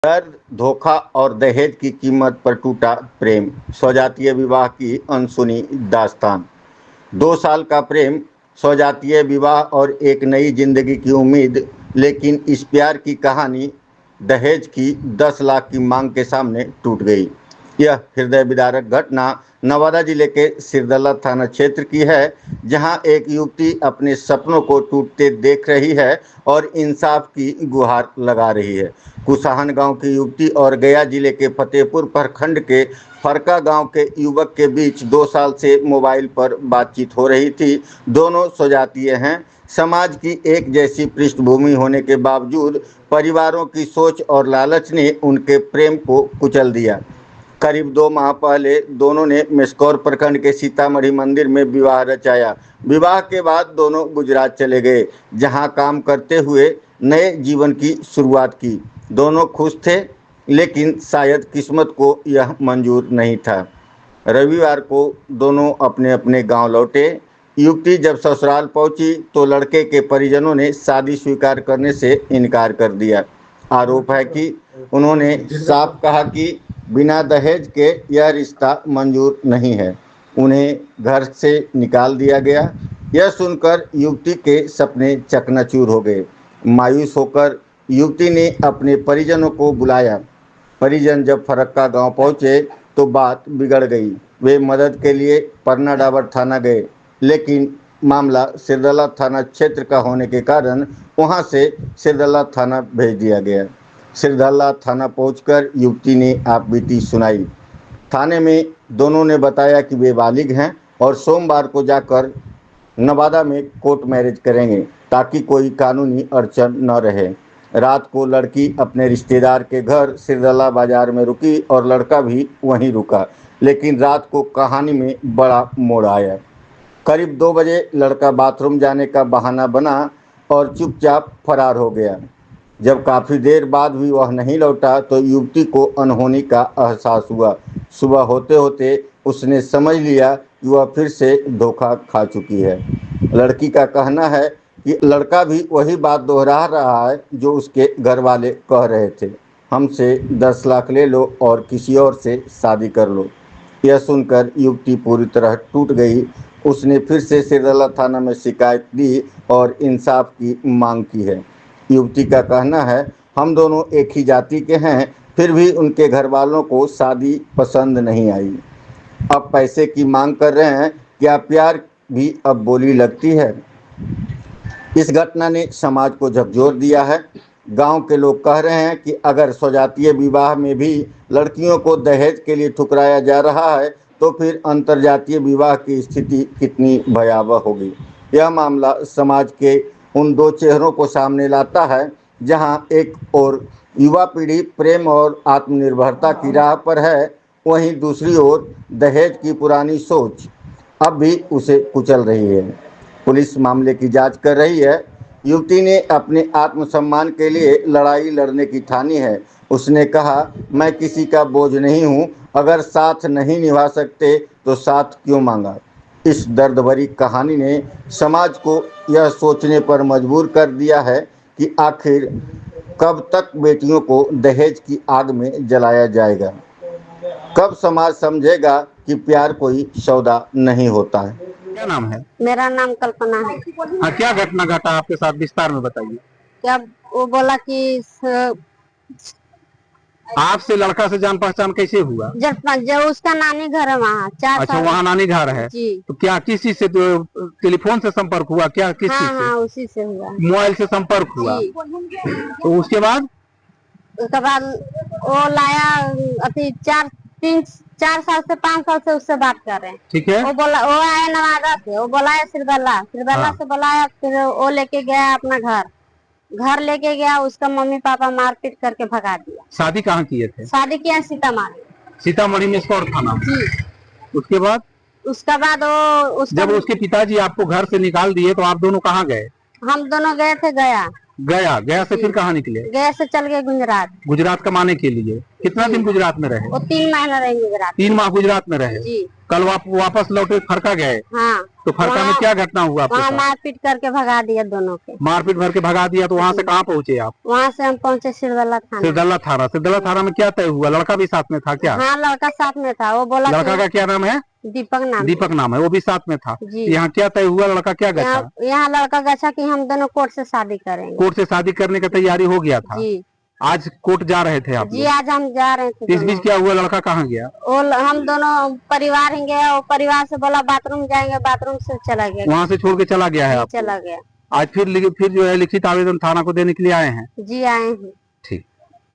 डर, धोखा और दहेज की कीमत पर टूटा प्रेम, स्वजातीय विवाह की अनसुनी दास्तान। 2 साल का प्रेम, स्वजातीय विवाह और एक नई जिंदगी की उम्मीद, लेकिन इस प्यार की कहानी दहेज की 10 लाख की मांग के सामने टूट गई। यह हृदय विदारक घटना नवादा जिले के सिरदला थाना क्षेत्र की है, जहां एक युवती अपने सपनों को टूटते देख रही है और इंसाफ की गुहार लगा रही है। कुसाहन गांव की युवती और गया जिले के फतेहपुर प्रखंड के फरका गांव के युवक के बीच 2 साल से मोबाइल पर बातचीत हो रही थी। दोनों स्वजातीय हैं। समाज की एक जैसी पृष्ठभूमि होने के बावजूद परिवारों की सोच और लालच ने उनके प्रेम को कुचल दिया। करीब 2 माह पहले दोनों ने मेस्कौर प्रखंड के सीतामढ़ी मंदिर में विवाह रचाया। विवाह के बाद दोनों गुजरात चले गए, जहां काम करते हुए नए जीवन की शुरुआत की। दोनों खुश थे, लेकिन शायद किस्मत को यह मंजूर नहीं था। रविवार को दोनों अपने अपने गांव लौटे। युवती जब ससुराल पहुंची तो लड़के के परिजनों ने शादी स्वीकार करने से इनकार कर दिया। आरोप है कि उन्होंने साफ कहा कि बिना दहेज के यह रिश्ता मंजूर नहीं है। उन्हें घर से निकाल दिया गया। यह सुनकर युवती के सपने चकनाचूर हो गए। मायूस होकर युवती ने अपने परिजनों को बुलाया। परिजन जब फरक्का गांव पहुंचे तो बात बिगड़ गई। वे मदद के लिए परना डाबर थाना गए, लेकिन मामला सिरदला थाना क्षेत्र का होने के कारण वहां से सिरदला थाना भेज दिया गया। सिरदला थाना पहुंचकर युवती ने आपबीती सुनाई। थाने में दोनों ने बताया कि वे बालिग हैं और सोमवार को जाकर नवादा में कोर्ट मैरिज करेंगे, ताकि कोई कानूनी अड़चन न रहे। रात को लड़की अपने रिश्तेदार के घर सिरदला बाजार में रुकी और लड़का भी वहीं रुका, लेकिन रात को कहानी में बड़ा मोड़ आया। करीब 2 बजे लड़का बाथरूम जाने का बहाना बना और चुपचाप फरार हो गया। जब काफ़ी देर बाद भी वह नहीं लौटा तो युवती को अनहोनी का एहसास हुआ। सुबह होते होते उसने समझ लिया कि वह फिर से धोखा खा चुकी है। लड़की का कहना है कि लड़का भी वही बात दोहरा रहा है जो उसके घर वाले कह रहे थे, हमसे 10 लाख ले लो और किसी और से शादी कर लो। यह सुनकर युवती पूरी तरह टूट गई। उसने फिर से सिरदला थाना में शिकायत दी और इंसाफ की मांग की है। युवती का कहना है, हम दोनों एक ही जाति के हैं, फिर भी उनके घर वालों को शादी पसंद नहीं आई। अब पैसे की मांग कर रहे हैं। क्या प्यार भी अब बोली लगती है? इस घटना ने समाज को झकझोर दिया है। गांव के लोग कह रहे हैं कि अगर स्वजातीय विवाह में भी लड़कियों को दहेज के लिए ठुकराया जा रहा है, तो फिर अंतरजातीय विवाह की स्थिति कितनी भयावह होगी। यह मामला समाज के उन 2 चेहरों को सामने लाता है, जहां एक ओर युवा पीढ़ी प्रेम और आत्मनिर्भरता की राह पर है, वहीं दूसरी ओर दहेज की पुरानी सोच अब भी उसे कुचल रही है। पुलिस मामले की जांच कर रही है। युवती ने अपने आत्मसम्मान के लिए लड़ाई लड़ने की ठानी है। उसने कहा, मैं किसी का बोझ नहीं हूँ, अगर साथ नहीं निभा सकते तो साथ क्यों मांगा। इस दर्द भरी कहानी ने समाज को यह सोचने पर मजबूर कर दिया है कि आखिर कब तक बेटियों को दहेज की आग में जलाया जाएगा। कब समाज समझेगा कि प्यार कोई सौदा नहीं होता है। क्या नाम है? मेरा नाम कल्पना है। हाँ, क्या घटना घटा आपके साथ, विस्तार में बताइए। क्या वो बोला कि आपसे लड़का से जान पहचान कैसे हुआ? जब उसका नानी घर है वहाँ 4 अच्छा, साल। वहाँ नानी घर है जी। तो क्या किस चीज से टेलीफोन से संपर्क हुआ? क्या किस चीज से? हाँ, उसी से हुआ। मोबाइल से संपर्क हुआ। तो उसके बाद वो लाया अभी 4 साल से 5 साल से उससे बात कर रहे हैं। ठीक है। वो आया नवादा से, वो बुलाया सिरदला से बुलाया, फिर वो लेके गया अपना घर लेके गया। उसका मम्मी पापा मारपीट करके भगा दिया। शादी कहाँ किए थे? शादी किया सीतामढ़ी में मेस्कौर थाना। जी। उसके बाद जब उसके पिताजी आपको घर से निकाल दिए तो आप दोनों कहाँ गए? हम दोनों गए थे गया से फिर कहाँ निकले? गया से चल गए गुजरात कमाने के लिए। कितना दिन गुजरात में रहे? वो 3 महीना रहे गुजरात। 3 माह गुजरात में रहे। जी। कल वापस लौटे फरका गए। हाँ। तो फरका में क्या घटना हुआ आपके वहाँ साथ? मारपीट करके भगा दिया दोनों के। मारपीट भर के भगा दिया, तो वहाँ से कहाँ पहुँचे आप? वहाँ से हम पहुँचे सिरदला थाना। सिरदला थाना। सिरदला थाना में क्या तय हुआ? लड़का भी साथ में था क्या? हाँ, लड़का साथ में था। वो बोला लड़का का क्या नाम है? दीपक नाम। दीपक नाम है, वो भी साथ में था। जी। यहाँ क्या तय हुआ? लड़का क्या गया? यहाँ लड़का गया कि हम दोनों कोर्ट से शादी करेंगे। कोर्ट से शादी करने की तैयारी हो गया था। जी। आज कोर्ट जा रहे थे आप जी, लोग? आज हम जा रहे थे। इस बीच क्या हुआ? लड़का कहाँ गया? हम दोनों परिवार ही गए, वो परिवार से बोला बाथरूम जाएंगे, बाथरूम से चला गया। वहाँ से छोड़ के चला गया है आप? चला गया। आज फिर जो है लिखित आवेदन थाना को देने के लिए आए हैं? जी, आए हैं। ठीक।